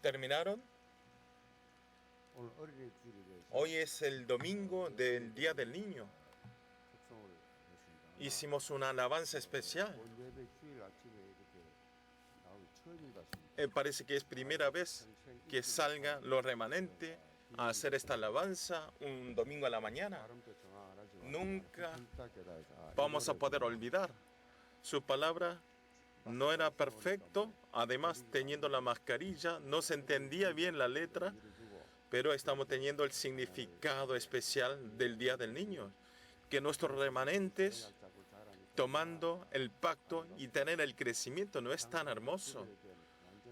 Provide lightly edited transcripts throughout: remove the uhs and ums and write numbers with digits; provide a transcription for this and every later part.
¿Terminaron? Hoy es el domingo del Día del Niño. Hicimos una alabanza especial. Parece que es primera vez que salgan los remanentes a hacer esta alabanza un domingo a la mañana. Nunca vamos a poder olvidar. Su palabra no era perfecto. Además, teniendo la mascarilla, no se entendía bien la letra, pero estamos teniendo el significado especial del Día del Niño. Que nuestros remanentes, tomando el pacto y tener el crecimiento, no es tan hermoso.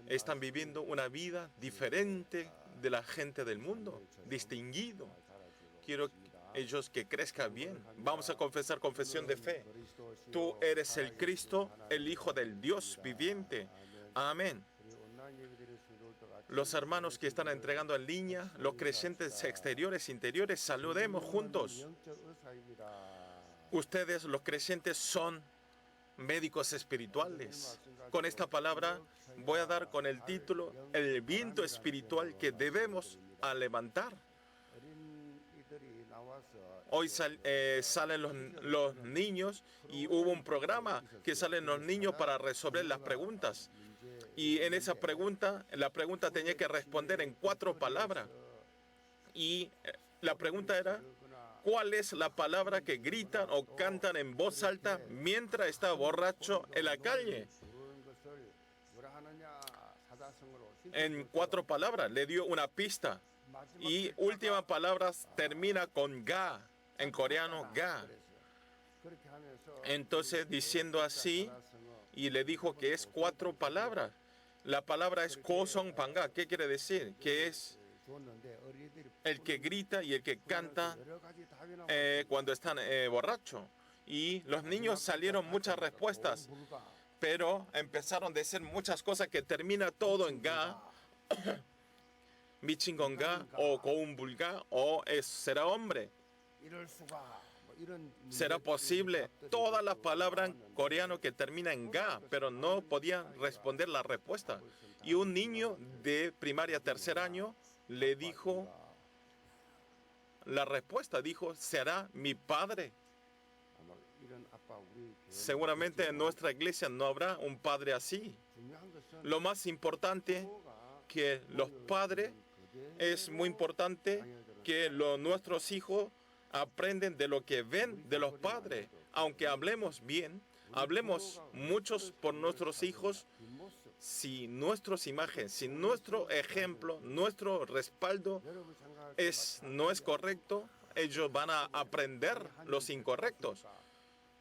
Están viviendo una vida diferente de la gente del mundo, distinguido. Quiero ellos que crezcan bien. Vamos a confesar confesión de fe. Tú eres el Cristo, el Hijo del Dios viviente. Amén. Los hermanos que están entregando en línea, los creyentes exteriores, interiores, saludemos juntos. Ustedes, los creyentes, son médicos espirituales. Con esta palabra voy a dar con el título el viento espiritual que debemos levantar. Hoy salen los niños y hubo un programa que salen los niños para resolver las preguntas. Y en esa pregunta, la pregunta tenía que responder en 4 palabras. Y la pregunta era, ¿cuál es la palabra que gritan o cantan en voz alta mientras está borracho en la calle? En 4 palabras, le dio una pista. Y última palabra termina con ga, en coreano, ga. Entonces, diciendo así, y le dijo que es 4 palabras. La palabra es kosong panga. ¿Qué quiere decir? Que es el que grita y el que canta cuando están borrachos. Y los niños salieron muchas respuestas, pero empezaron a decir muchas cosas que termina todo en ga, michingonga, o kounbulga, o será hombre. ¿Será posible? Todas las palabras en coreano que terminan en ga, pero no podían responder la respuesta. Y un niño de primaria 3er año le dijo la respuesta, dijo, será mi padre. Seguramente en nuestra iglesia no habrá un padre así. Lo más importante que los padres, es muy importante que nuestros hijos aprenden de lo que ven de los padres. Aunque hablemos bien, hablemos muchos por nuestros hijos, si nuestras imágenes, si nuestro ejemplo, nuestro respaldo no es correcto, ellos van a aprender los incorrectos.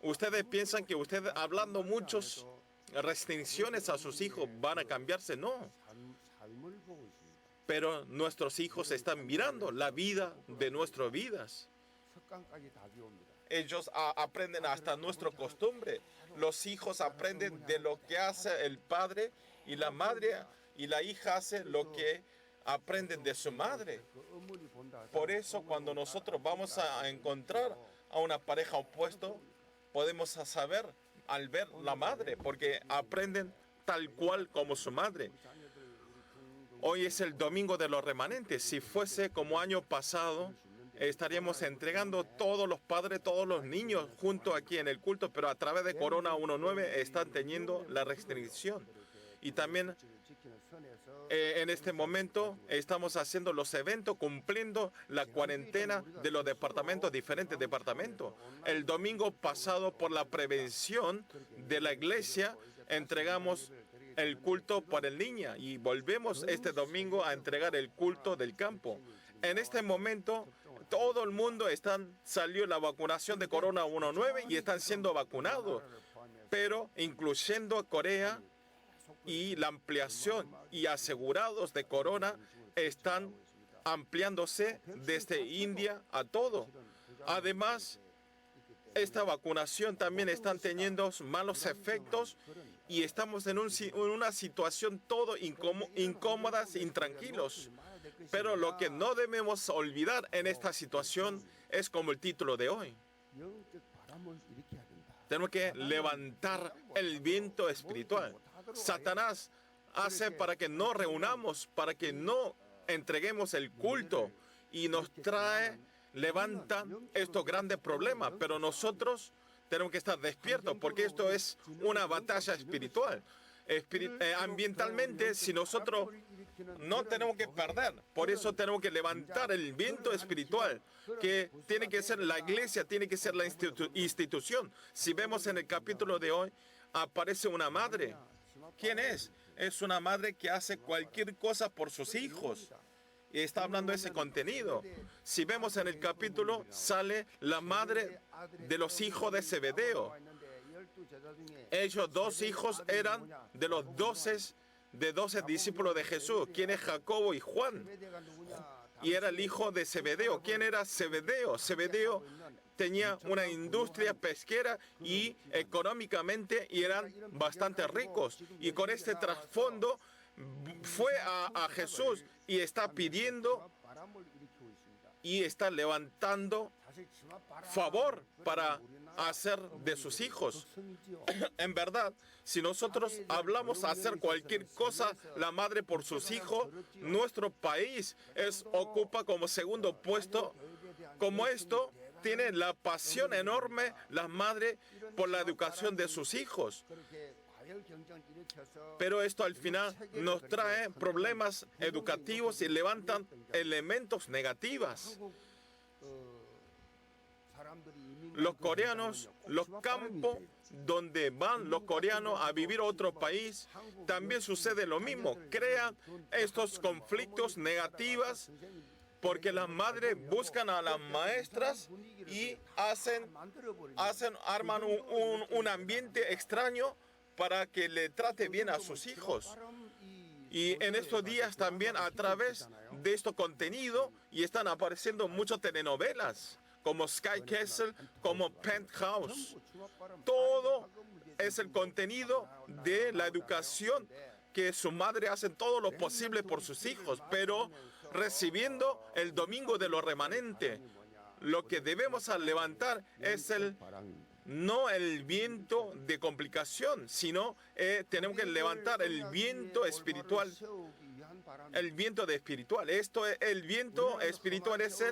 Ustedes piensan que ustedes hablando muchas restricciones a sus hijos van a cambiarse, no. Pero nuestros hijos están mirando la vida de nuestras vidas. Ellos aprenden hasta nuestra costumbre. Los hijos aprenden de lo que hace el padre, y la madre y la hija hace lo que aprenden de su madre. Por eso cuando nosotros vamos a encontrar a una pareja opuesta, podemos saber al ver la madre, porque aprenden tal cual como su madre. Hoy es el domingo de los remanentes. Si fuese como año pasado, estaríamos entregando todos los padres, todos los niños juntos aquí en el culto, pero a través de Corona 19 están teniendo la restricción. Y también en este momento estamos haciendo los eventos cumpliendo la cuarentena de los departamentos, diferentes departamentos. El domingo pasado, por la prevención de la iglesia, entregamos el culto para el niño y volvemos este domingo a entregar el culto del campo. En este momento, todo el mundo salió la vacunación de Corona 19 y están siendo vacunados, pero incluyendo a Corea, y la ampliación y asegurados de Corona están ampliándose desde India a todo. Además, esta vacunación también están teniendo malos efectos y estamos en una situación todo incómodas, intranquilos. Pero lo que no debemos olvidar en esta situación es como el título de hoy. Tenemos que levantar el viento espiritual. Satanás hace para que no reunamos, para que no entreguemos el culto y nos levanta estos grandes problemas. Pero nosotros tenemos que estar despiertos porque esto es una batalla espiritual. Ambientalmente, si nosotros no tenemos que perder, por eso tenemos que levantar el viento espiritual, que tiene que ser la iglesia, tiene que ser la institución. Si vemos en el capítulo de hoy, aparece una madre. ¿Quién es? Es una madre que hace cualquier cosa por sus hijos. Y está hablando de ese contenido. Si vemos en el capítulo, sale la madre de los hijos de Zebedeo. Ellos dos hijos eran de los 12 discípulos de Jesús. ¿Quién es Jacobo y Juan? Y era el hijo de Zebedeo. ¿Quién era Zebedeo? Zebedeo tenía una industria pesquera y económicamente eran bastante ricos. Y con este trasfondo fue a Jesús y está pidiendo y está levantando favor para hacer de sus hijos. En verdad, si nosotros hablamos a hacer cualquier cosa, la madre por sus hijos, nuestro país ocupa como segundo puesto. Como esto, tiene la pasión enorme la madre por la educación de sus hijos. Pero esto al final nos trae problemas educativos y levantan elementos negativos. Los coreanos, los campos donde van los coreanos a vivir a otro país, también sucede lo mismo. Crean estos conflictos negativos porque las madres buscan a las maestras y arman un ambiente extraño para que le trate bien a sus hijos. Y en estos días también a través de este contenido y están apareciendo muchas telenovelas como Sky Castle, como Penthouse. Todo es el contenido de la educación que su madre hace todo lo posible por sus hijos, pero recibiendo el domingo de los remanentes. Lo que debemos levantar es no el viento de complicación, sino tenemos que levantar el viento espiritual. El viento espiritual. El viento espiritual es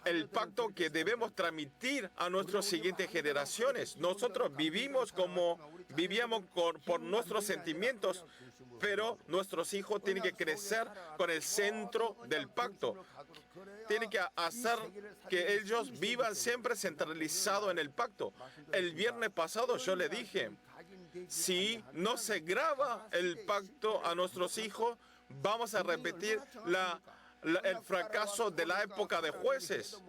el pacto que debemos transmitir a nuestras siguientes generaciones. Nosotros vivimos como vivíamos por nuestros sentimientos, pero nuestros hijos tienen que crecer con el centro del pacto. Tienen que hacer que ellos vivan siempre centralizados en el pacto. El viernes pasado yo le dije, si no se graba el pacto a nuestros hijos, vamos a repetir el fracaso de la época de jueces.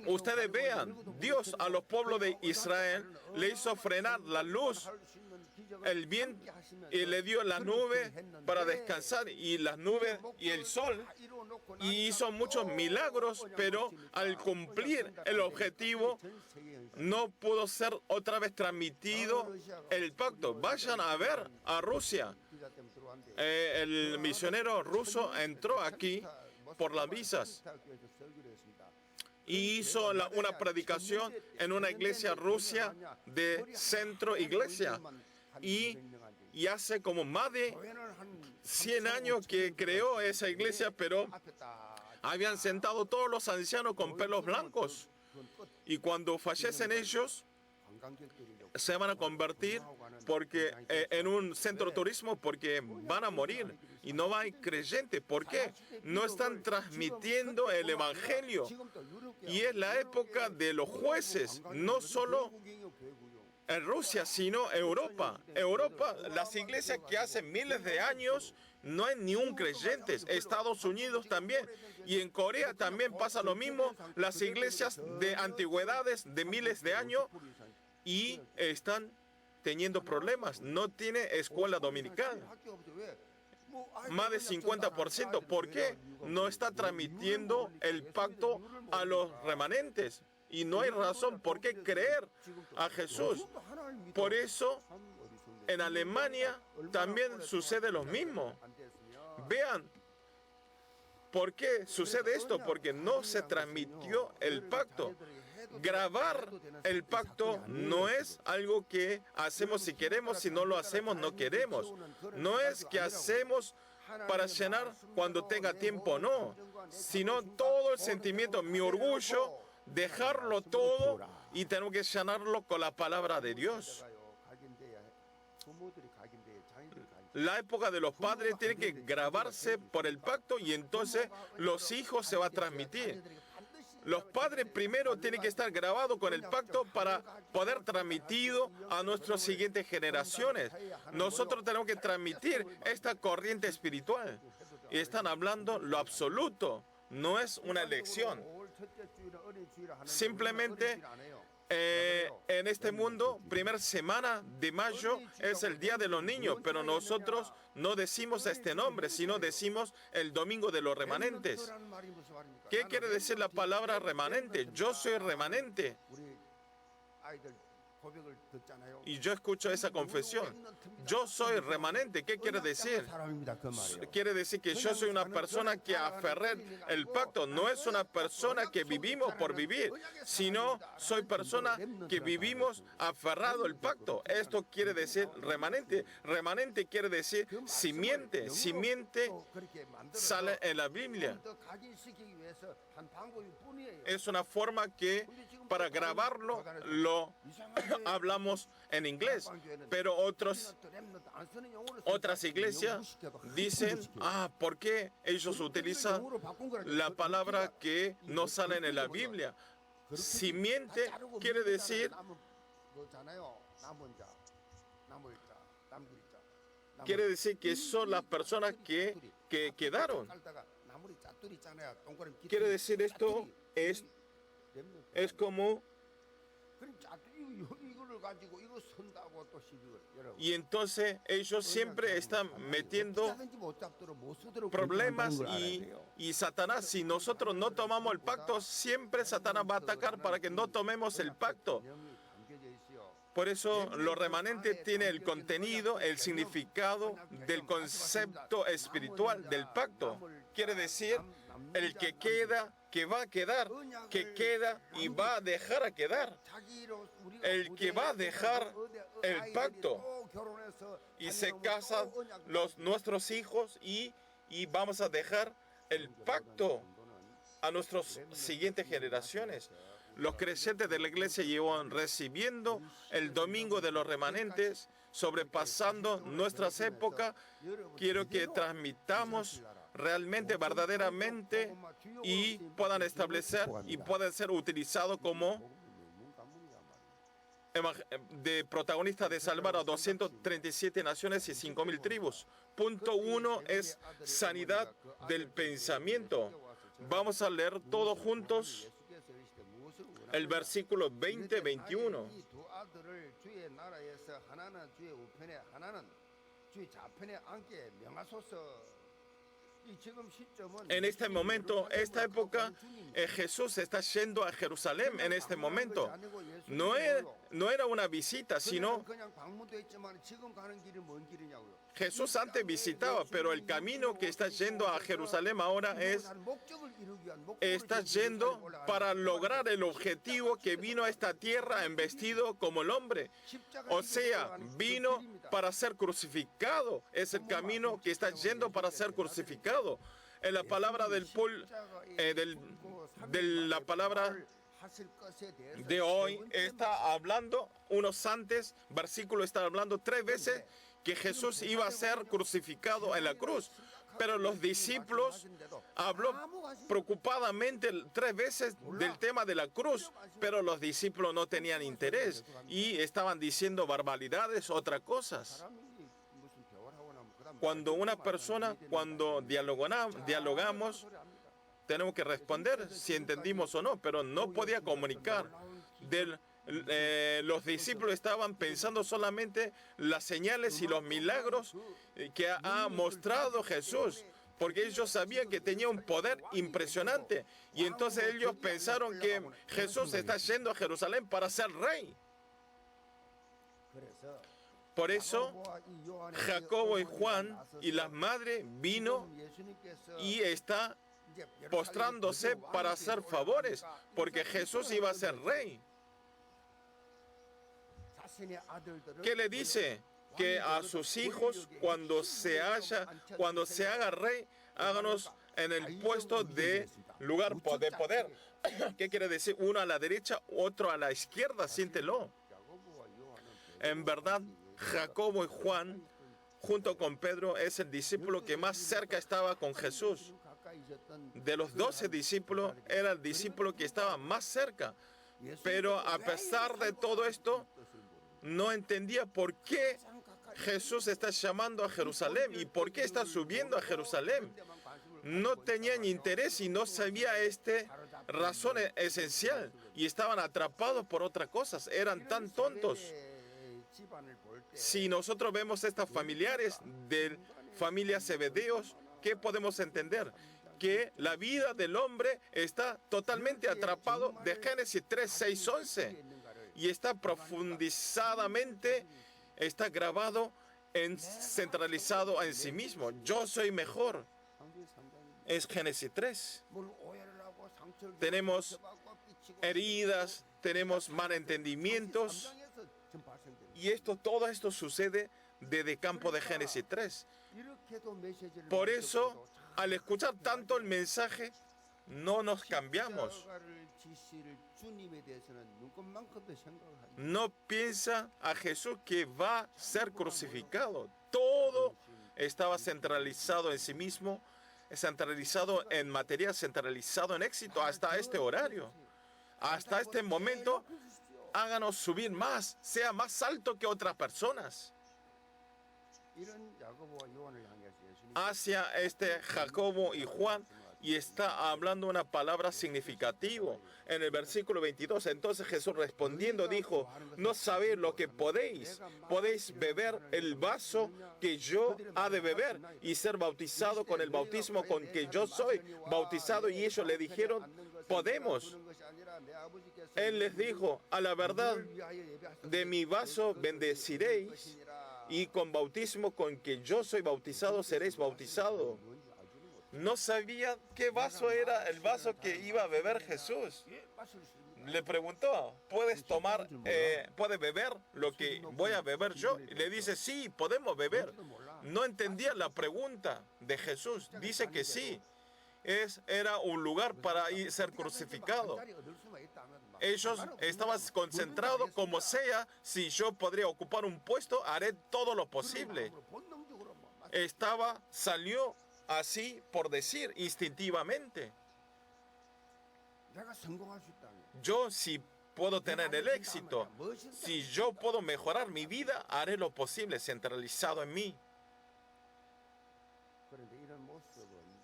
Ustedes vean, Dios a los pueblos de Israel le hizo frenar la luz, el viento, y le dio la nube para descansar, y las nubes y el sol, y hizo muchos milagros, pero al cumplir el objetivo no pudo ser otra vez transmitido el pacto. Vayan a ver a Rusia. El misionero ruso entró aquí por las visas y hizo una predicación en una iglesia rusa de centro iglesia. Y hace como más de 100 años que creó esa iglesia, pero habían sentado todos los ancianos con pelos blancos. Y cuando fallecen ellos, se van a convertir en un centro turismo porque van a morir y no hay creyentes. ¿Por qué? No están transmitiendo el evangelio. Y es la época de los jueces, no solo en Rusia, sino Europa. Europa, las iglesias que hace miles de años no hay ni un creyente. Estados Unidos también. Y en Corea también pasa lo mismo. Las iglesias de antigüedades de miles de años y están teniendo problemas. No tiene escuela dominical. Más de 50%. ¿Por qué? No está transmitiendo el pacto a los remanentes. Y no hay razón por qué creer a Jesús. Por eso, en Alemania también sucede lo mismo. Vean, ¿por qué sucede esto? Porque no se transmitió el pacto. grabar el pacto no es algo que hacemos si queremos, si no lo hacemos no queremos. No es que hacemos para llenar cuando tenga tiempo, no, sino todo el sentimiento, mi orgullo, dejarlo todo y tenemos que llenarlo con la palabra de Dios. La época de los padres tiene que grabarse por el pacto y entonces los hijos se va a transmitir. Los padres primero tienen que estar grabados con el pacto para poder transmitido a nuestras siguientes generaciones. Nosotros tenemos que transmitir esta corriente espiritual. Y están hablando lo absoluto, no es una elección. Simplemente en este mundo, primera semana de mayo es el Día de los Niños, pero nosotros no decimos este nombre, sino decimos el Domingo de los Remanentes. ¿Qué quiere decir la palabra remanente? Yo soy remanente. Y yo escucho esa confesión. Yo soy remanente. ¿Qué quiere decir? Quiere decir que yo soy una persona que aferré el pacto. No es una persona que vivimos por vivir, sino soy persona que vivimos aferrado al pacto. Esto quiere decir remanente. Remanente quiere decir simiente. Simiente sale en la Biblia. Es una forma que para grabarlo lo hablamos en inglés, pero otras iglesias dicen, ¿por qué ellos utilizan la palabra que no sale en la Biblia? Simiente quiere decir que son las personas que quedaron. Quiere decir esto es como... Y entonces ellos siempre están metiendo problemas y Satanás, si nosotros no tomamos el pacto, siempre Satanás va a atacar para que no tomemos el pacto. Por eso los remanentes tienen el contenido, el significado del concepto espiritual del pacto. Quiere decir, el que queda, que va a quedar, que queda y va a dejar a quedar. El que va a dejar el pacto y se casan nuestros hijos y vamos a dejar el pacto a nuestras siguientes generaciones. Los creyentes de la iglesia llevan recibiendo el Domingo de los Remanentes, sobrepasando nuestras épocas. Quiero que transmitamos realmente, verdaderamente, y puedan establecer y puedan ser utilizados como de protagonistas de salvar a 237 naciones y 5.000 tribus. Punto 1 es sanidad del pensamiento. Vamos a leer todos juntos el versículo 20-21. En este momento, esta época, Jesús está yendo a Jerusalén en este momento. No era una visita, sino Jesús antes visitaba, pero el camino que está yendo a Jerusalén ahora está yendo para lograr el objetivo que vino a esta tierra vestido como el hombre. O sea, vino para ser crucificado. Es el camino que está yendo para ser crucificado. En la palabra de la palabra de hoy está hablando, unos antes, versículo está hablando 3 veces que Jesús iba a ser crucificado en la cruz. Pero los discípulos habló preocupadamente 3 veces del tema de la cruz, pero los discípulos no tenían interés y estaban diciendo barbaridades, otras cosas. Cuando cuando dialogamos, tenemos que responder si entendimos o no, pero no podía comunicar. Los discípulos estaban pensando solamente las señales y los milagros que ha mostrado Jesús, porque ellos sabían que tenía un poder impresionante. Y entonces ellos pensaron que Jesús está yendo a Jerusalén para ser rey. Por eso, Jacobo y Juan y la madre vino y está postrándose para hacer favores, porque Jesús iba a ser rey. ¿Qué le dice? Que a sus hijos, cuando se haga rey, háganos en el puesto de lugar de poder. ¿Qué quiere decir? Uno a la derecha, otro a la izquierda, siéntelo. En verdad, Jacobo y Juan, junto con Pedro, es el discípulo que más cerca estaba con Jesús. De los 12 discípulos, era el discípulo que estaba más cerca. Pero a pesar de todo esto, no entendía por qué Jesús está llamando a Jerusalén y por qué está subiendo a Jerusalén. No tenían interés y no sabía esta razón esencial y estaban atrapados por otras cosas. Eran tan tontos. Si nosotros vemos estas familiares de familia Zebedeos, ¿qué podemos entender? Que la vida del hombre está totalmente atrapado de Génesis 3, 6, 11 y está profundizadamente, está grabado, centralizado en sí mismo. Yo soy mejor. Es Génesis 3. Tenemos heridas, tenemos malentendimientos y todo esto sucede desde el campo de Génesis 3. Por eso, al escuchar tanto el mensaje, no nos cambiamos. No piensa a Jesús que va a ser crucificado. Todo estaba centralizado en sí mismo, centralizado en materia, centralizado en éxito hasta este horario. Hasta este momento, háganos subir más, sea más alto que otras personas. Hacia Jacobo y Juan, y está hablando una palabra significativa. En el versículo 22, entonces Jesús respondiendo dijo, no sabéis lo que podéis beber el vaso que yo ha de beber y ser bautizado con el bautismo con que yo soy bautizado. Y ellos le dijeron, podemos. Él les dijo, a la verdad de mi vaso bendeciréis y con bautismo con que yo soy bautizado seréis bautizados. No sabía qué vaso era el vaso que iba a beber Jesús. Le preguntó, ¿puedes beber lo que voy a beber yo? Y le dice, sí, podemos beber. No entendía la pregunta de Jesús. Dice que sí. Era un lugar para ser crucificado. Ellos estaban concentrados, como sea, si yo podría ocupar un puesto, haré todo lo posible. Salió así por decir, instintivamente. Yo si puedo tener el éxito, si yo puedo mejorar mi vida, haré lo posible, centralizado en mí.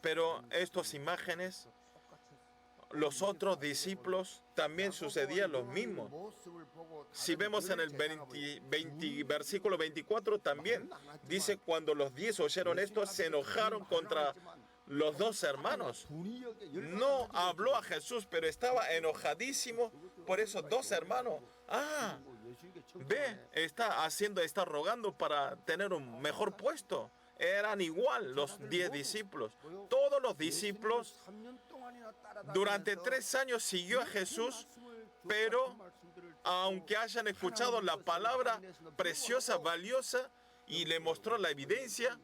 Pero estas imágenes, los otros discípulos también sucedían lo mismo. Si vemos en el versículo 24 también, dice, cuando los 10 oyeron esto, se enojaron contra los dos hermanos. No habló a Jesús, pero estaba enojadísimo por esos dos hermanos. Está rogando para tener un mejor puesto. Eran igual los 10 discípulos. Todos los discípulos durante 3 años siguió a Jesús, pero aunque hayan escuchado la palabra preciosa, valiosa, y le mostró la evidencia,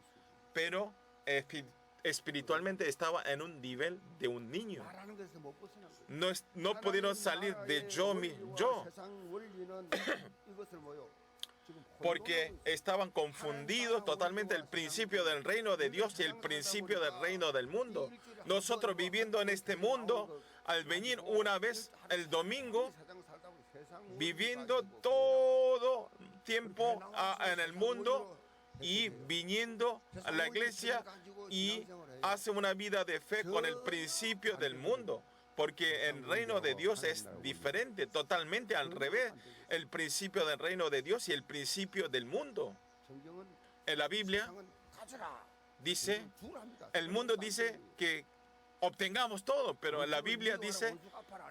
pero espiritualmente estaba en un nivel de un niño. No pudieron salir de yo. Porque estaban confundidos totalmente el principio del reino de Dios y el principio del reino del mundo. Nosotros viviendo en este mundo, al venir una vez el domingo, viviendo todo tiempo en el mundo y viniendo a la iglesia y hace una vida de fe con el principio del mundo. Porque el reino de Dios es diferente, totalmente al revés. El principio del reino de Dios y el principio del mundo. En la Biblia dice, el mundo dice que obtengamos todo, pero en la Biblia dice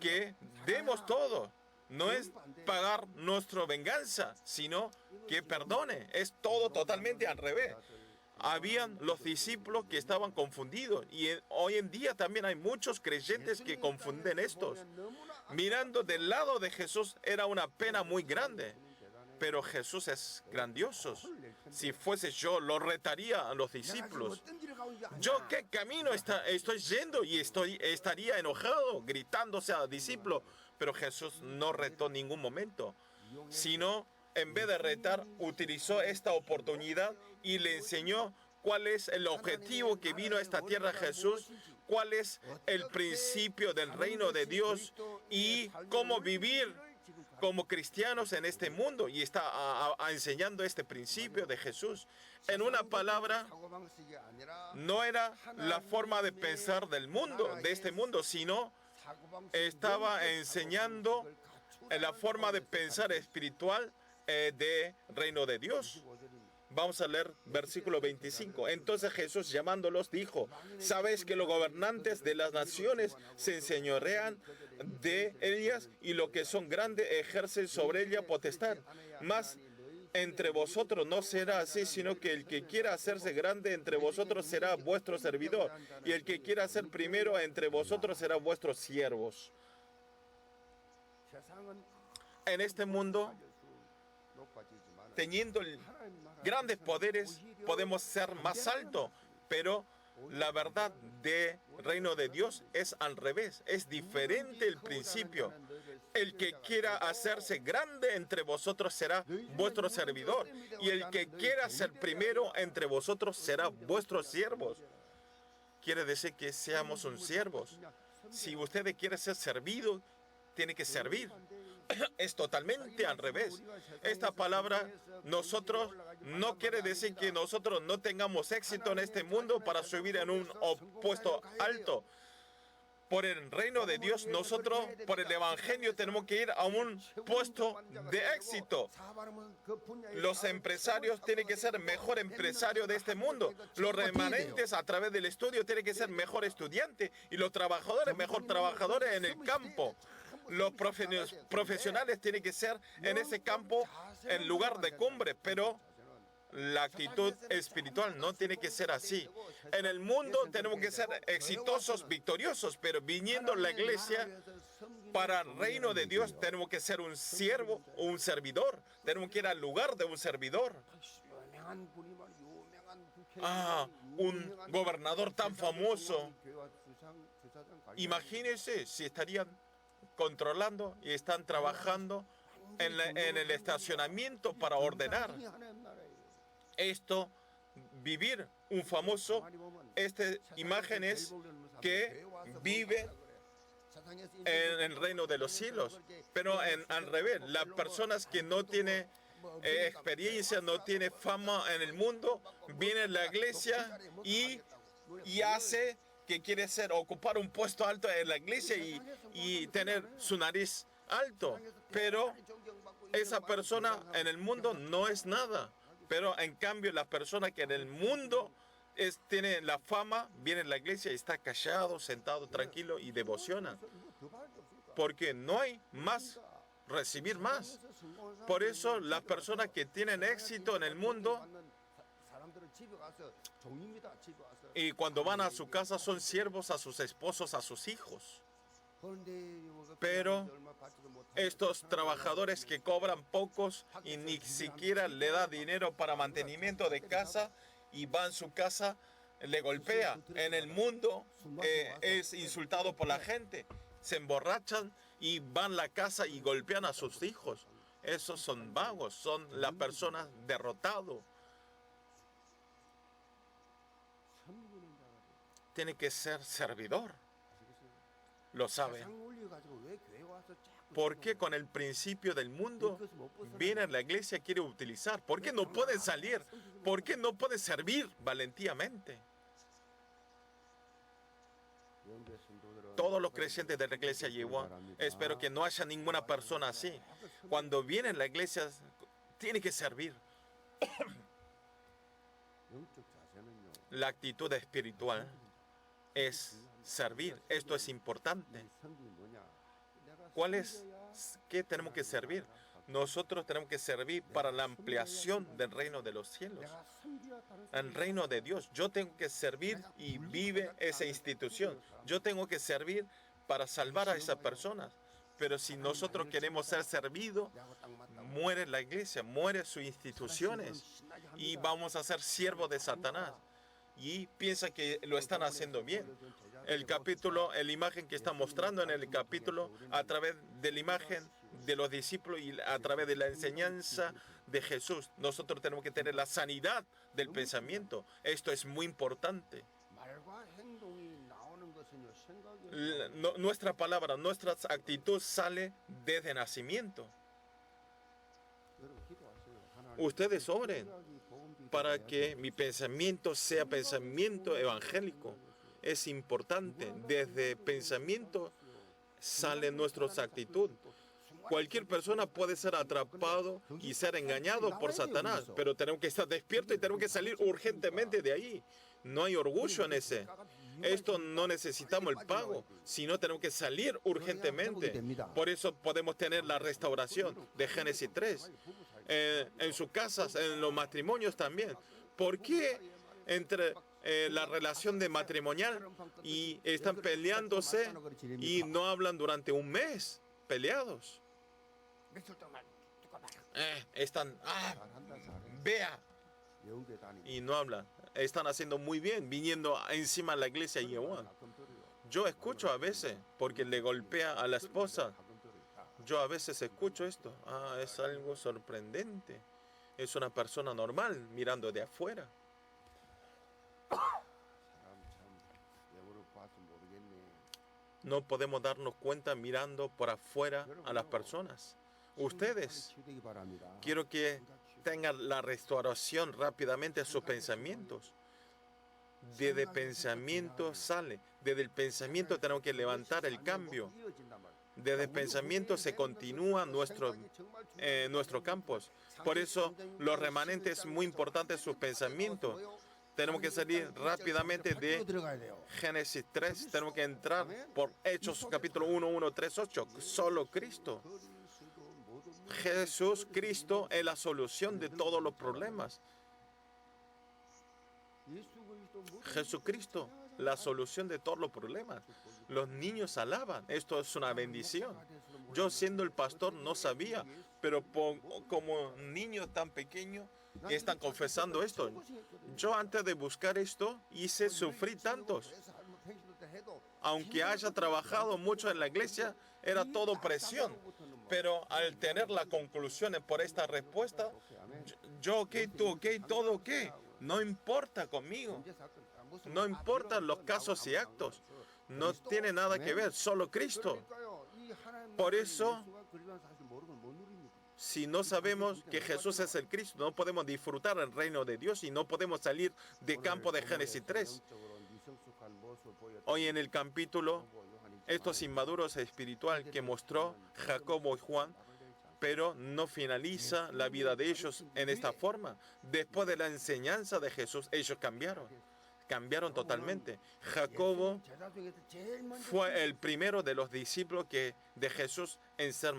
que demos todo. No es pagar nuestra venganza, sino que perdone. Es todo totalmente al revés. habían los discípulos que estaban confundidos. Y hoy en día también hay muchos creyentes que confunden estos. Mirando del lado de Jesús era una pena muy grande. Pero Jesús es grandioso. Si fuese yo, lo retaría a los discípulos. ¿Yo qué camino estoy yendo? Y estaría enojado, gritándose a discípulos. Pero Jesús no retó en ningún momento, sino en vez de retar, utilizó esta oportunidad y le enseñó cuál es el objetivo que vino a esta tierra Jesús, cuál es el principio del reino de Dios y cómo vivir como cristianos en este mundo. Y está enseñando este principio de Jesús. En una palabra, no era la forma de pensar del mundo, de este mundo, sino estaba enseñando la forma de pensar espiritual de reino de Dios. Vamos a leer versículo 25. Entonces Jesús, llamándolos, dijo: ¿sabéis que los gobernantes de las naciones se enseñorean de ellas y los que son grandes ejercen sobre ella potestad? Mas entre vosotros no será así, sino que el que quiera hacerse grande entre vosotros será vuestro servidor, y el que quiera ser primero entre vosotros será vuestros siervos. En este mundo, teniendo grandes poderes, podemos ser más altos, pero la verdad del reino de Dios es al revés, es diferente el principio. El que quiera hacerse grande entre vosotros será vuestro servidor, y el que quiera ser primero entre vosotros será vuestros siervos. Quiere decir que seamos un siervos. Si usted quiere ser servido, tiene que servir. Es totalmente al revés. Esta palabra, nosotros, no quiere decir que nosotros no tengamos éxito en este mundo para subir en un puesto alto. Por el reino de Dios, nosotros, por el evangelio, tenemos que ir a un puesto de éxito. Los empresarios tienen que ser mejor empresarios de este mundo. Los remanentes, a través del estudio, tienen que ser mejor estudiantes. Y los trabajadores, mejor trabajadores en el campo. Los profesionales tienen que ser en ese campo en lugar de cumbre, pero la actitud espiritual no tiene que ser así. En el mundo tenemos que ser exitosos, victoriosos, pero viniendo a la iglesia para el reino de Dios tenemos que ser un siervo o un servidor. Tenemos que ir al lugar de un servidor. Un gobernador tan famoso. Imagínense si estarían controlando y están trabajando en el estacionamiento para ordenar. Esto, vivir un famoso, esta imagen es que vive en el reino de los cielos. Pero al revés, las personas que no tienen experiencia, no tienen fama en el mundo, vienen a la iglesia y hace que quiere ocupar un puesto alto en la iglesia y tener su nariz alto. Pero esa persona en el mundo no es nada. Pero en cambio, la persona que en el mundo tiene la fama, viene a la iglesia y está callado, sentado, tranquilo y devociona. Porque no hay más, recibir más. Por eso las personas que tienen éxito en el mundo y cuando van a su casa son siervos a sus esposos, a sus hijos. Pero estos trabajadores que cobran pocos y ni siquiera le da dinero para mantenimiento de casa y va a su casa, le golpea. En el mundo es insultado por la gente. Se emborrachan y van a la casa y golpean a sus hijos. Esos son vagos, son las personas derrotadas. Tiene que ser servidor. Lo sabe. ¿Por qué con el principio del mundo viene a la iglesia y quiere utilizar? ¿Por qué no puede salir? ¿Por qué no puede servir valentíamente? Todos los creyentes de la iglesia Yehua, espero que no haya ninguna persona así. Cuando viene a la iglesia, tiene que servir. La actitud espiritual es servir. Esto es importante. ¿Cuál es? ¿Qué tenemos que servir? Nosotros tenemos que servir para la ampliación del reino de los cielos. El reino de Dios. Yo tengo que servir y vive esa institución. Yo tengo que servir para salvar a esas personas. Pero si nosotros queremos ser servidos, muere la iglesia, muere sus instituciones y vamos a ser siervos de Satanás. Y piensa que lo están haciendo bien. El capítulo, la imagen que está mostrando en el capítulo, a través de la imagen de los discípulos y a través de la enseñanza de Jesús, nosotros tenemos que tener la sanidad del pensamiento. Esto es muy importante. Nuestra palabra, nuestra actitud sale desde nacimiento. Ustedes oren para que mi pensamiento sea pensamiento evangélico. Es importante. Desde pensamiento sale nuestra actitud. Cualquier persona puede ser atrapado y ser engañado por Satanás, pero tenemos que estar despiertos y tenemos que salir urgentemente de ahí. No hay orgullo en ese. Esto no necesitamos el pago, sino tenemos que salir urgentemente. Por eso podemos tener la restauración de Génesis 3. En sus casas, en los matrimonios también. ¿Por qué entre la relación de matrimonial y están peleándose y no hablan durante un mes peleados? Vea, y no hablan. Están haciendo muy bien viniendo encima de la iglesia de Jehová. Yo escucho a veces porque le golpea a la esposa. Yo a veces escucho esto. Es algo sorprendente. Es una persona normal mirando de afuera. No podemos darnos cuenta mirando por afuera a las personas. Ustedes, quiero que tengan la restauración rápidamente a sus pensamientos. Desde el pensamiento sale. Desde el pensamiento tenemos que levantar el cambio. Desde el pensamiento se continúa nuestros campos. Por eso los remanentes, muy importantes sus pensamientos. Tenemos que salir rápidamente de Génesis 3. Tenemos que entrar por Hechos capítulo 1, 1, 3, 8. Solo Cristo. Jesús Cristo es la solución de todos los problemas. Jesucristo, la solución de todos los problemas. Los niños alaban. Esto es una bendición. Yo siendo el pastor no sabía, pero como niños tan pequeños que están confesando esto. Yo antes de buscar esto sufrí tantos. Aunque haya trabajado mucho en la iglesia, era todo presión. Pero al tener las conclusiones por esta respuesta, yo ok, tú ok, todo ok. No importa conmigo. No importan los casos y actos. No tiene nada que ver, solo Cristo. Por eso, si no sabemos que Jesús es el Cristo, no podemos disfrutar el reino de Dios y no podemos salir del campo de Génesis 3. Hoy en el capítulo, estos inmaduros espiritual que mostró Jacobo y Juan, pero no finaliza la vida de ellos en esta forma. Después de la enseñanza de Jesús, ellos cambiaron totalmente. Jacobo fue el primero de los discípulos de Jesús en ser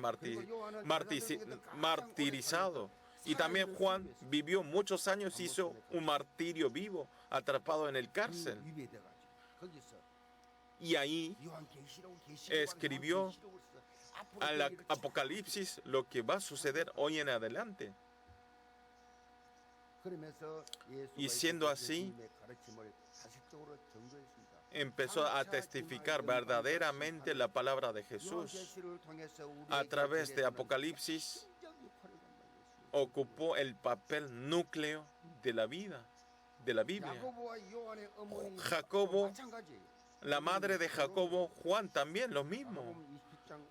martirizado. Y también Juan vivió muchos años, hizo un martirio vivo, atrapado en el cárcel. Y ahí escribió al Apocalipsis lo que va a suceder hoy en adelante. Y siendo así, empezó a testificar verdaderamente la palabra de Jesús. A través de Apocalipsis, ocupó el papel núcleo de la vida, de la Biblia. Jacobo, la madre de Jacobo, Juan también lo mismo.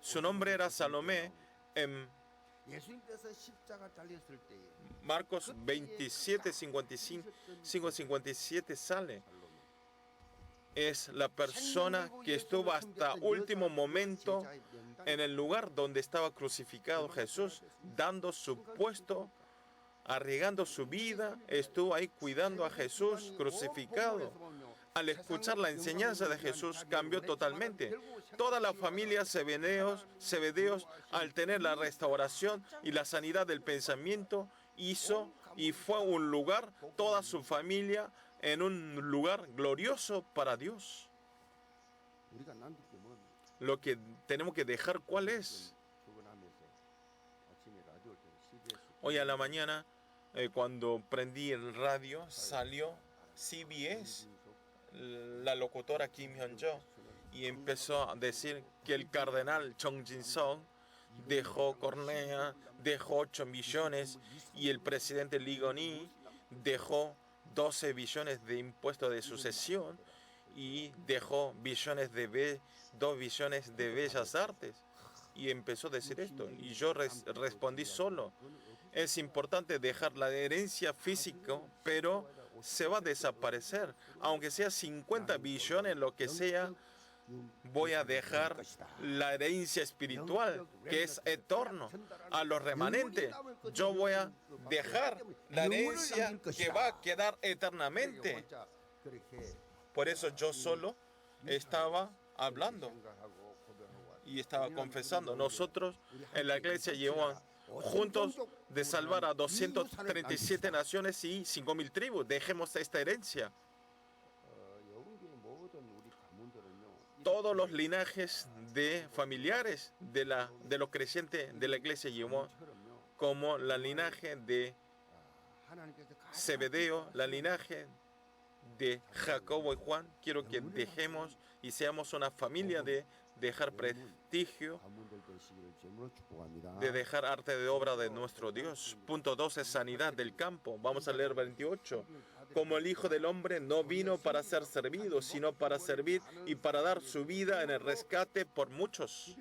Su nombre era Salomé. En Marcos 27, 57 sale. Es la persona que estuvo hasta último momento en el lugar donde estaba crucificado Jesús, dando su puesto, arriesgando su vida, estuvo ahí cuidando a Jesús crucificado. al escuchar la enseñanza de Jesús, cambió totalmente. Toda la familia Zebedeos, al tener la restauración y la sanidad del pensamiento, hizo y fue un lugar, toda su familia, en un lugar glorioso para Dios. Lo que tenemos que dejar, ¿cuál es? Hoy a la mañana, cuando prendí el radio, salió CBS, la locutora Kim Hyun-jo, y empezó a decir que el cardenal Chung Jin-sung dejó Cornea, dejó 8 billones, y el presidente Lee Gon-hee dejó 12 billones de impuestos de sucesión y dejó 2 billones de bellas artes. Y empezó a decir esto. Y yo respondí solo. Es importante dejar la herencia física, pero se va a desaparecer. Aunque sea 50 billones, lo que sea, voy a dejar la herencia espiritual, que es eterno. A los remanentes, yo voy a dejar la herencia que va a quedar eternamente. Por eso yo solo estaba hablando y estaba confesando. Nosotros en la iglesia llevamos juntos de salvar a 237 naciones y 5.000 tribus. Dejemos esta herencia. Todos los linajes de familiares de los creyentes de la iglesia Yemón, como la linaje de Zebedeo, la linaje de Jacobo y Juan, quiero que dejemos y seamos una familia de dejar prestigio, de dejar arte de obra de nuestro Dios. Punto 2 es sanidad del campo. Vamos a leer 28. Como el Hijo del Hombre no vino para ser servido, sino para servir y para dar su vida en el rescate por muchos.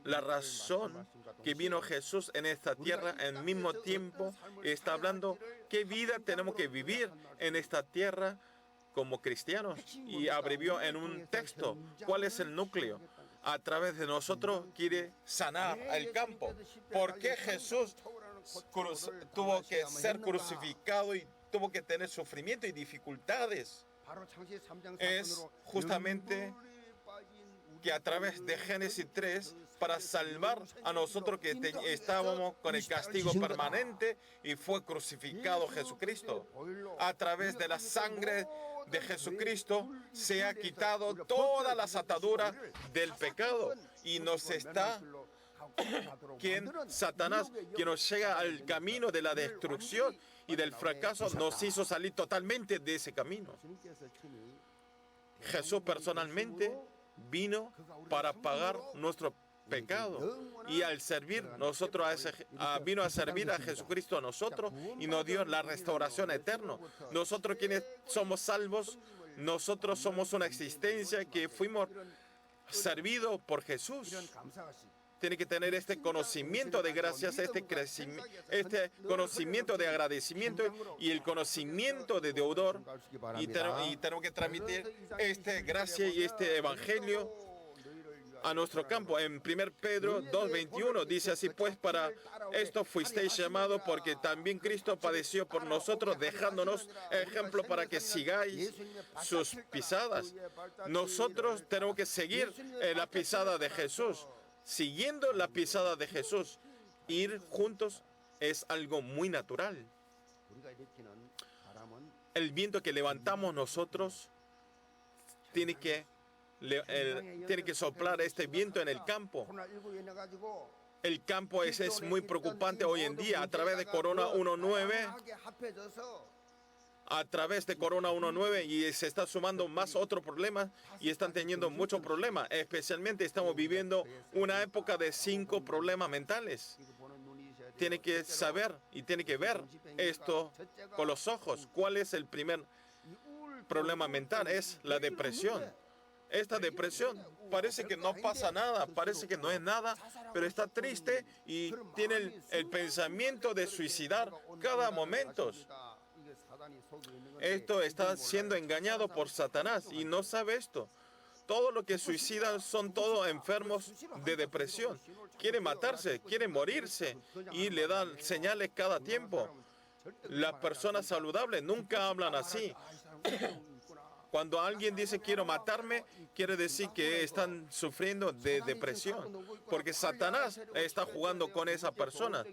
La razón que vino Jesús en esta tierra, en mismo tiempo, está hablando qué vida tenemos que vivir en esta tierra como cristianos. Y abrevió en un texto cuál es el núcleo. A través de nosotros quiere sanar el campo. ¿Por qué Jesús tuvo que ser crucificado y tuvo que tener sufrimiento y dificultades? Es justamente que a través de Génesis 3, para salvar a nosotros que estábamos con el castigo permanente, y fue crucificado Jesucristo. A través de la sangre de Jesucristo se ha quitado todas las ataduras del pecado y nos está Satanás, que nos llega al camino de la destrucción y del fracaso, nos hizo salir totalmente de ese camino. Jesús personalmente vino para pagar nuestro pecado, y al servir nosotros vino a servir a Jesucristo a nosotros y nos dio la restauración eterna. Nosotros quienes somos salvos, nosotros somos una existencia que fuimos servidos por Jesús. Tiene que tener este conocimiento de gracias, este conocimiento de agradecimiento y el conocimiento de deudor. Y tenemos que transmitir esta gracia y este evangelio a nuestro campo. En 1 Pedro 2:21 dice así: pues para esto fuisteis llamados, porque también Cristo padeció por nosotros, dejándonos ejemplo para que sigáis sus pisadas. Nosotros tenemos que seguir la pisada de Jesús. Siguiendo la pisada de Jesús, ir juntos es algo muy natural. El viento que levantamos nosotros tiene que soplar este viento en el campo. El campo es muy preocupante hoy en día. A través de Corona 1.9, y se está sumando más otros problemas y están teniendo muchos problemas. Especialmente estamos viviendo una época de 5 problemas mentales. Tiene que saber y tiene que ver esto con los ojos. ¿Cuál es el primer problema mental? Es la depresión. Esta depresión parece que no pasa nada, parece que no es nada, pero está triste y tiene el pensamiento de suicidar cada momento. Esto está siendo engañado por Satanás y no sabe esto. Todos los que suicidan son todos enfermos de depresión. Quieren matarse, quieren morirse y le dan señales cada tiempo. Las personas saludables nunca hablan así. Cuando alguien dice quiero matarme, quiere decir que están sufriendo de depresión, porque Satanás está jugando con esa persona.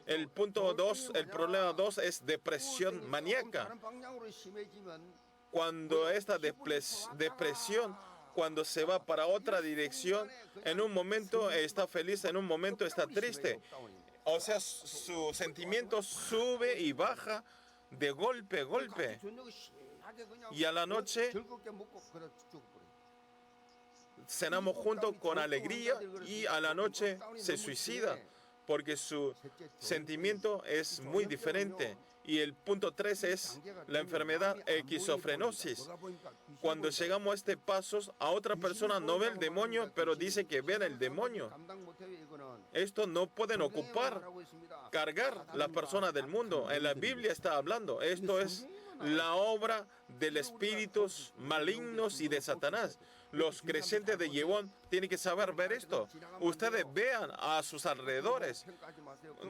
El punto 2, el problema 2 es depresión maníaca. Cuando esta depresión, cuando se va para otra dirección, en un momento está feliz, en un momento está triste. O sea, su sentimiento sube y baja de golpe a golpe. Y a la noche cenamos juntos con alegría y a la noche se suicida porque su sentimiento es muy diferente. Y el punto 3 es la enfermedad esquizofrenosis. Cuando llegamos a este paso, a otra persona no ve el demonio, pero dice que ve el demonio. Esto no pueden cargar la persona del mundo. En la Biblia está hablando. Esto es la obra de los espíritus malignos y de Satanás. Los creyentes de Yewon tienen que saber ver esto. Ustedes vean a sus alrededores.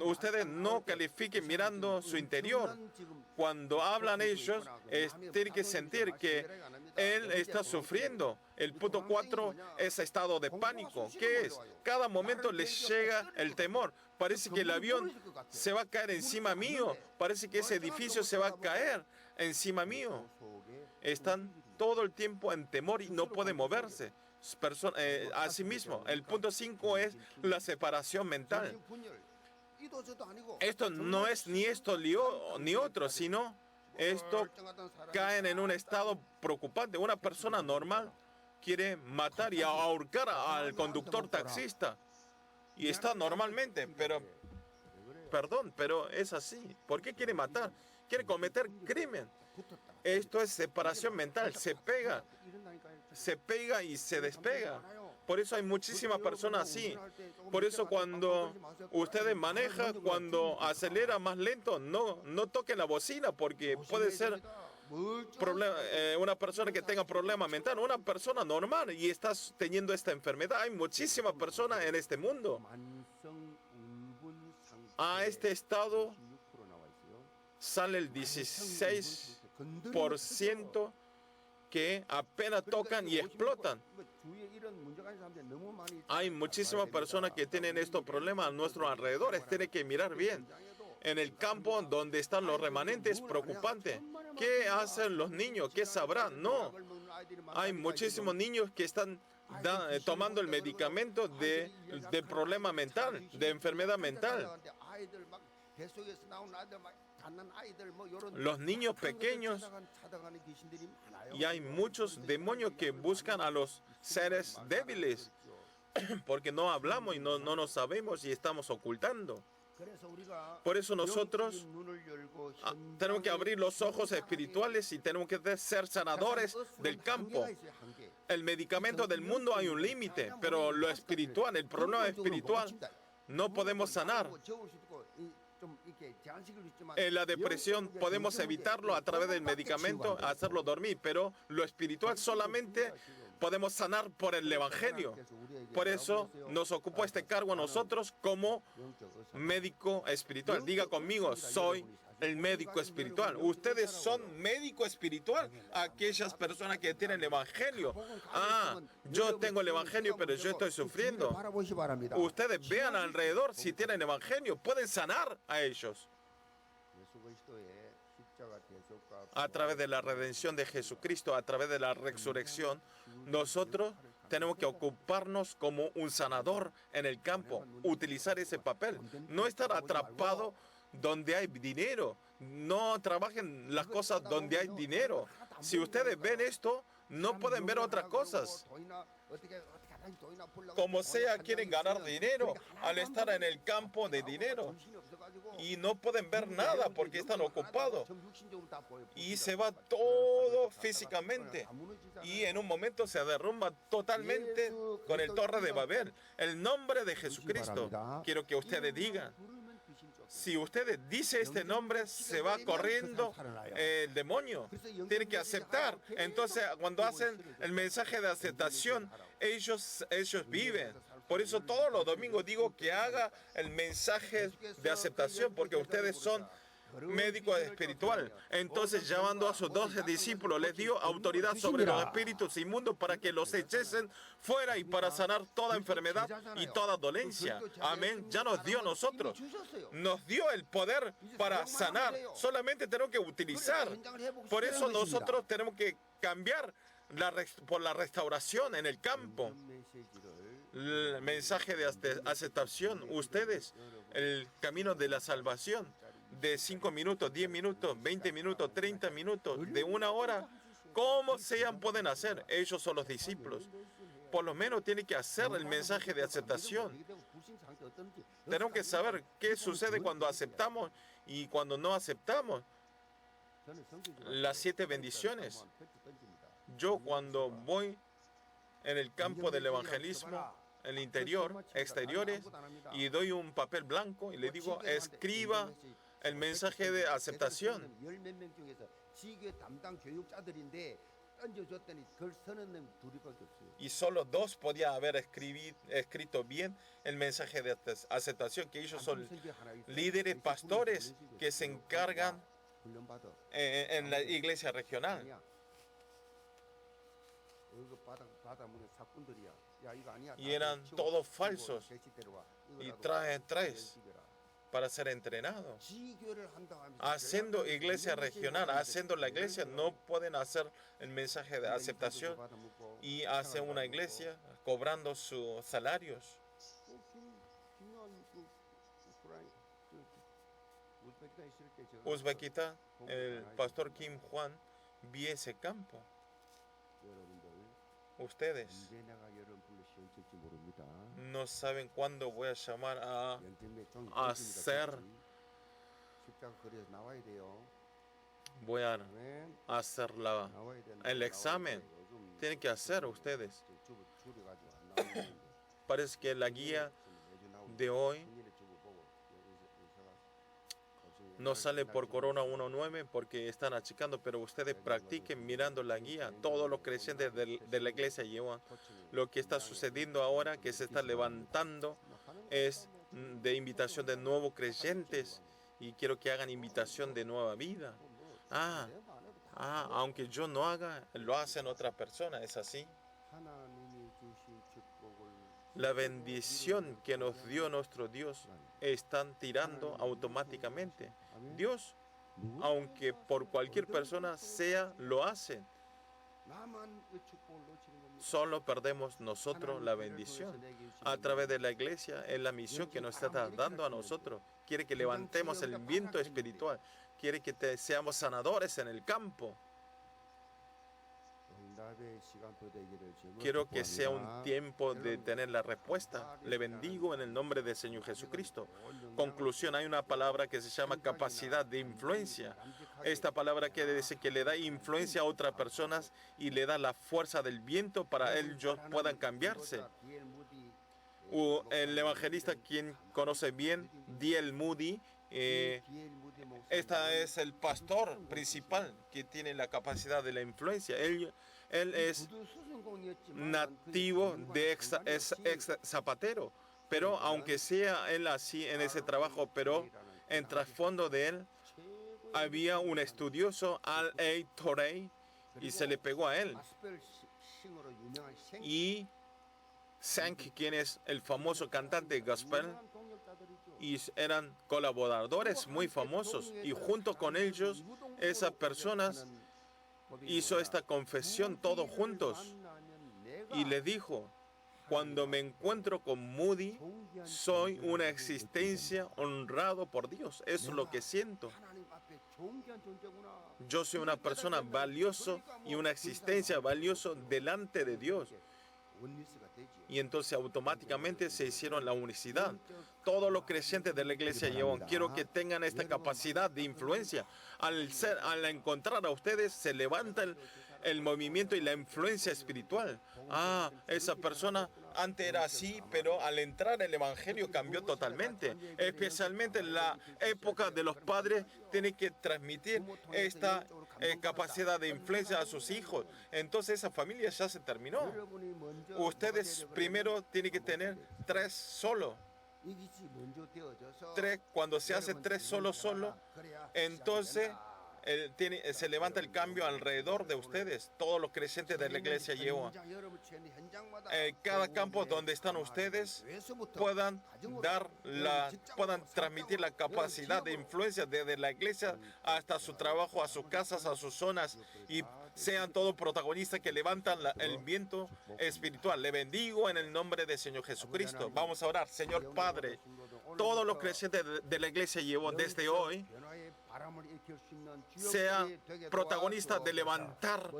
Ustedes no califiquen mirando su interior. Cuando hablan ellos, tienen que sentir que él está sufriendo. El punto 4 es estado de pánico. ¿Qué es? Cada momento les llega el temor. Parece que el avión se va a caer encima mío. Parece que ese edificio se va a caer encima mío. Están todo el tiempo en temor y no pueden moverse. Asimismo, el punto 5 es la separación mental. Esto no es ni esto ni otro, sino esto caen en un estado preocupante. Una persona normal quiere matar y ahorcar al conductor taxista. Y está normalmente, pero es así. ¿Por qué quiere matar? Quiere cometer crimen. Esto es separación mental. Se pega y se despega. Por eso hay muchísimas personas así. Por eso cuando ustedes manejan, cuando acelera más lento, no toquen la bocina porque puede ser una persona que tenga problema mental, una persona normal y está teniendo esta enfermedad. Hay muchísimas personas en este mundo. A este estado sale el 16% que apenas tocan y explotan. Hay muchísimas personas que tienen estos problemas a nuestros alrededores. Tienen que mirar bien. En el campo donde están los remanentes, preocupante. ¿Qué hacen los niños? ¿Qué sabrán? No. Hay muchísimos niños que están tomando el medicamento de problema mental, de enfermedad mental. Los niños pequeños, y hay muchos demonios que buscan a los seres débiles porque no hablamos y no nos sabemos y estamos ocultando. Por eso nosotros tenemos que abrir los ojos espirituales y tenemos que ser sanadores del campo. El medicamento del mundo hay un límite, pero lo espiritual, el problema espiritual, no podemos sanar. En la depresión podemos evitarlo a través del medicamento, hacerlo dormir, pero lo espiritual solamente podemos sanar por el Evangelio. Por eso nos ocupó este cargo a nosotros como médico espiritual. Diga conmigo, soy el médico espiritual. Ustedes son médico espiritual. Aquellas personas que tienen el Evangelio. Yo tengo el Evangelio, pero yo estoy sufriendo. Ustedes vean alrededor si tienen Evangelio. Pueden sanar a ellos. A través de la redención de Jesucristo, a través de la resurrección, nosotros tenemos que ocuparnos como un sanador en el campo, utilizar ese papel, no estar atrapado donde hay dinero, no trabajen las cosas donde hay dinero. Si ustedes ven esto, no pueden ver otras cosas. Como sea, quieren ganar dinero al estar en el campo de dinero. Y no pueden ver nada porque están ocupados. Y se va todo físicamente. Y en un momento se derrumba totalmente con el Torre de Babel. El nombre de Jesucristo. Quiero que ustedes digan. Si ustedes dicen este nombre, se va corriendo el demonio. Tienen que aceptar. Entonces, cuando hacen el mensaje de aceptación, ellos viven. Por eso todos los domingos digo que haga el mensaje de aceptación, porque ustedes son médico espiritual. Entonces, llamando a sus 12 discípulos, les dio autoridad sobre los espíritus inmundos para que los echesen fuera y para sanar toda enfermedad y toda dolencia. Amén. Ya nos dio a nosotros. Nos dio el poder para sanar. Solamente tenemos que utilizar. Por eso nosotros tenemos que cambiar por la restauración en el campo. El mensaje de aceptación. Ustedes, el camino de la salvación. De 5 minutos, 10 minutos, 20 minutos, 30 minutos, de 1 hora, como sean pueden hacer. Ellos son los discípulos. Por lo menos tienen que hacer el mensaje de aceptación. Tenemos que saber qué sucede cuando aceptamos y cuando no aceptamos. Las 7 bendiciones. Yo cuando voy en el campo del evangelismo, en el interior, exteriores, y doy un papel blanco y le digo, escriba el mensaje de aceptación. Y solo 2 podían haber escrito bien el mensaje de aceptación, que ellos son líderes, pastores que se encargan en la iglesia regional. Y eran todos falsos y traes para ser entrenados. Haciendo iglesia regional, haciendo la iglesia, no pueden hacer el mensaje de aceptación y hacen una iglesia cobrando sus salarios. Uzbekistán, el pastor Kim Juan, vi ese campo. Ustedes no saben cuándo voy a llamar a hacer. Voy a hacer el examen. Tienen que hacer ustedes. Parece que la guía de hoy no sale por Corona 1.9 porque están achicando, pero ustedes practiquen mirando la guía. Todos los creyentes de la iglesia llevan. Lo que está sucediendo ahora, que se está levantando, es de invitación de nuevos creyentes y quiero que hagan invitación de nueva vida. Aunque yo no haga, lo hacen otras personas, ¿es así? La bendición que nos dio nuestro Dios están tirando automáticamente. Dios, aunque por cualquier persona sea, lo hace. Solo perdemos nosotros la bendición. A través de la iglesia, es la misión que nos está dando a nosotros. Quiere que levantemos el viento espiritual. Quiere que seamos sanadores en el campo. Quiero que sea un tiempo de tener la respuesta. Le bendigo en el nombre del Señor Jesucristo. Conclusión, hay una palabra que se llama capacidad de influencia. Esta palabra quiere decir que le da influencia a otras personas y le da la fuerza del viento para ellos puedan cambiarse. El evangelista, quien conoce bien, D.L. Moody, esta es el pastor principal que tiene la capacidad de la influencia. Él es nativo de ex zapatero, pero aunque sea él así en ese trabajo, pero en trasfondo de él había un estudioso, Al.A. Torrey, y se le pegó a él. Y Sank, quien es el famoso cantante gospel, y eran colaboradores muy famosos, y junto con ellos esas personas hizo esta confesión todos juntos y le dijo: cuando me encuentro con Moody, soy una existencia honrado por Dios. Eso es lo que siento. Yo soy una persona valiosa y una existencia valiosa delante de Dios. Y entonces automáticamente se hicieron la unicidad. Todos los creyentes de la iglesia llevan. Quiero que tengan esta capacidad de influencia. Al encontrar a ustedes, se levanta el movimiento y la influencia espiritual. Esa persona antes era así, pero al entrar el evangelio cambió totalmente. Especialmente en la época de los padres, tienen que transmitir esta capacidad de influencia a sus hijos. Entonces esa familia ya se terminó. Ustedes primero tienen que tener 3 solo. Cuando se hace tres solo, entonces se levanta el cambio alrededor de ustedes, todos los creyentes de la iglesia Jehová. Cada campo donde están ustedes puedan transmitir la capacidad de influencia desde la iglesia hasta su trabajo, a sus casas, a sus zonas, y sean todos protagonistas que levantan el viento espiritual. Le bendigo en el nombre del Señor Jesucristo. Vamos a orar. Señor Padre, todos los creyentes de la iglesia Jehová desde hoy sean protagonistas de levantar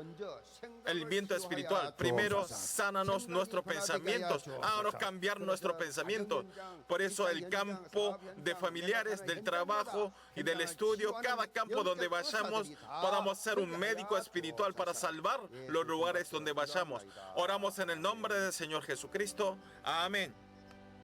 el viento espiritual. Primero, sánanos nuestros pensamientos. Háganos cambiar nuestros pensamientos. Por eso el campo de familiares, del trabajo y del estudio, cada campo donde vayamos, podamos ser un médico espiritual para salvar los lugares donde vayamos. Oramos en el nombre del Señor Jesucristo. Amén.